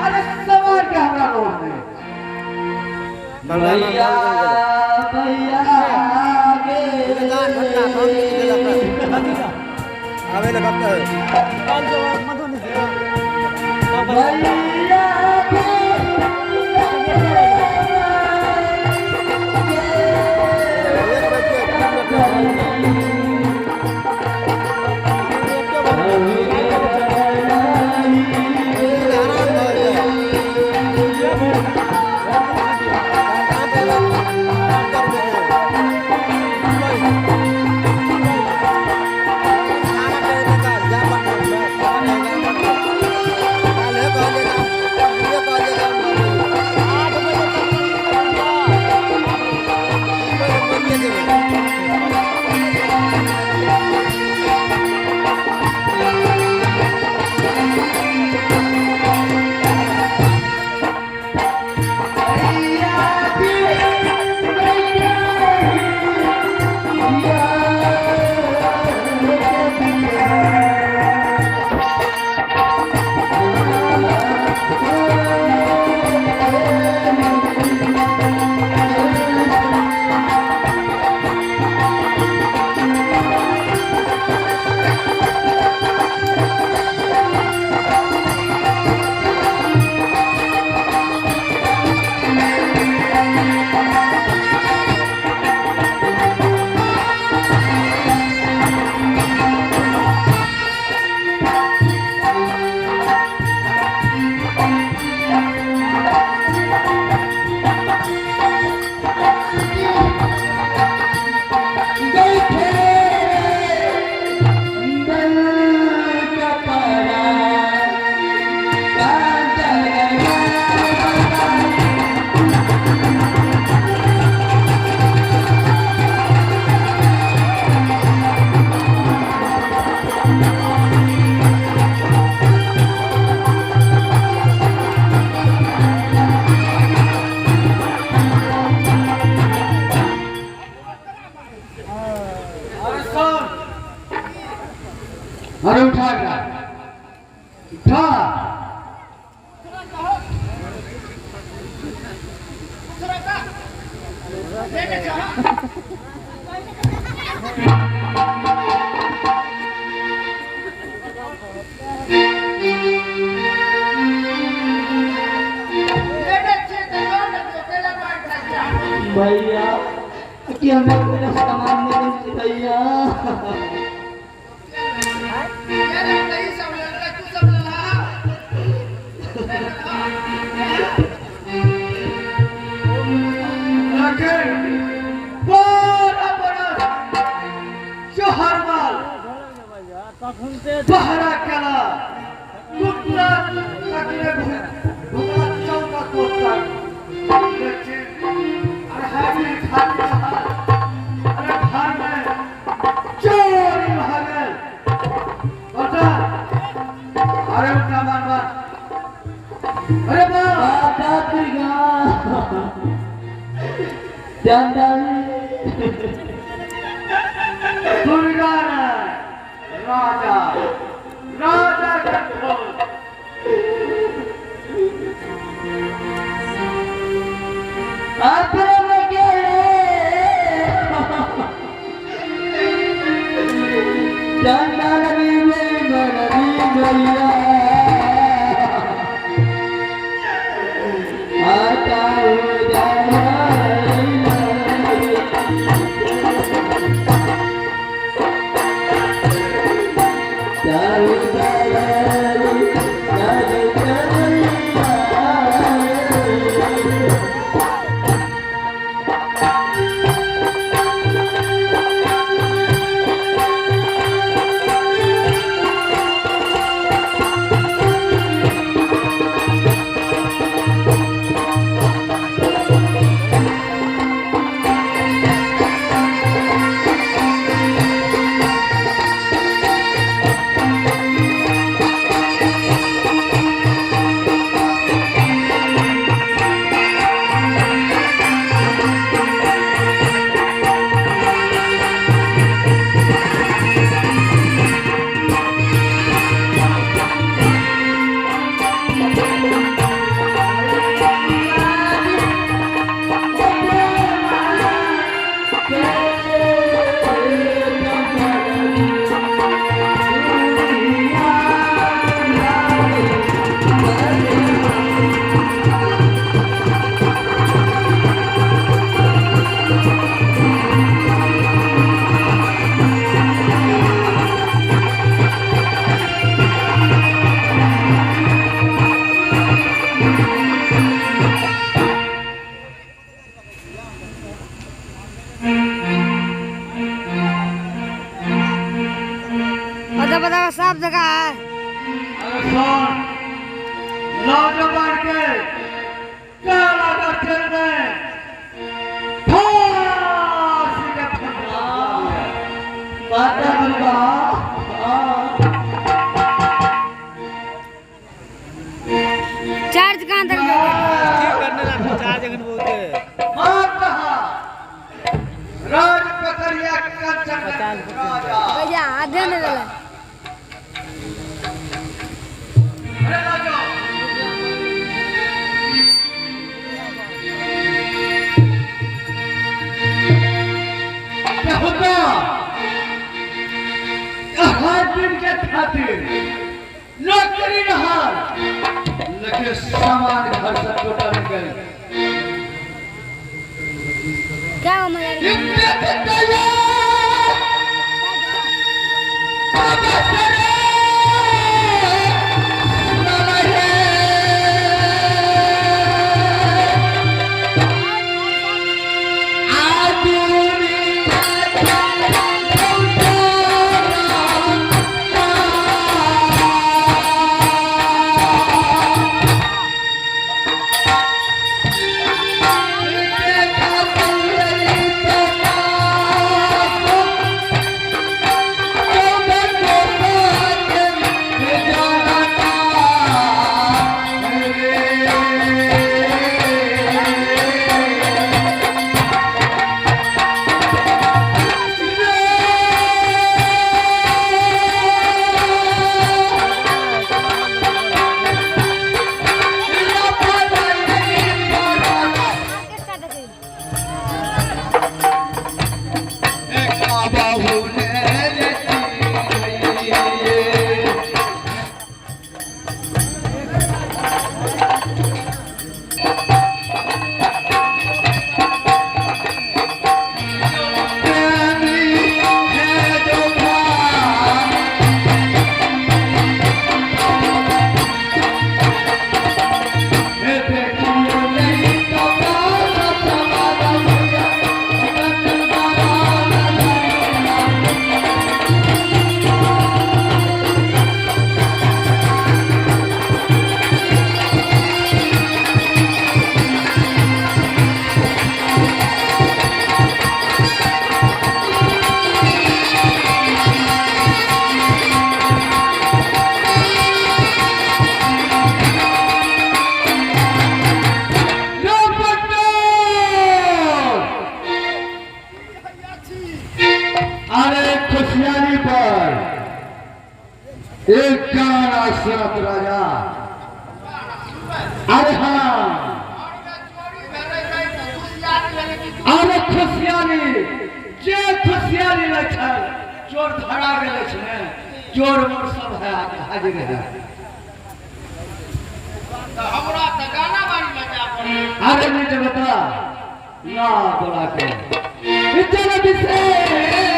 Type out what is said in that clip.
अरे सवाल क्या हमरा रोड में भैया भैया आगे आवे लगाता है भैया अरे उठा उठा भैया कि हमें मेरा सामान नहीं भैया पहरा करा कुत्ता तकले भूत चौका कोता अरे हाथी खाती अरे घर में चोरी भागल बता अरे उठा मार अरे बाबा तिरगा चंदन दुर्गा राजा राजा कंट्रोल अपने लगे चंदन भैया आता हो जाए नौजवान के काला का चल में फांसी के फंदा माता दुर्गा चार्ज कहाँ तक करने लगा चार जगह बोलते मां कहा राज पकड़िया कंचन राजा भैया आधे में लगा अरे राजा क्या होता हर दिन के खातिर नौकरी रहा लेकिन सामान घर से टोटा निकल क्या हो मगर इतने तैयार बाबा सरे एक गाना सुनत राजा अरे हाँ अरे खुशियाली जे खुशियाली रखल चोर धरा गेल छै चोर मोर सब है हाजिर है हमरा त गाना बारी बजा पड़े अरे नहीं बता ना बोला के इतना विशेष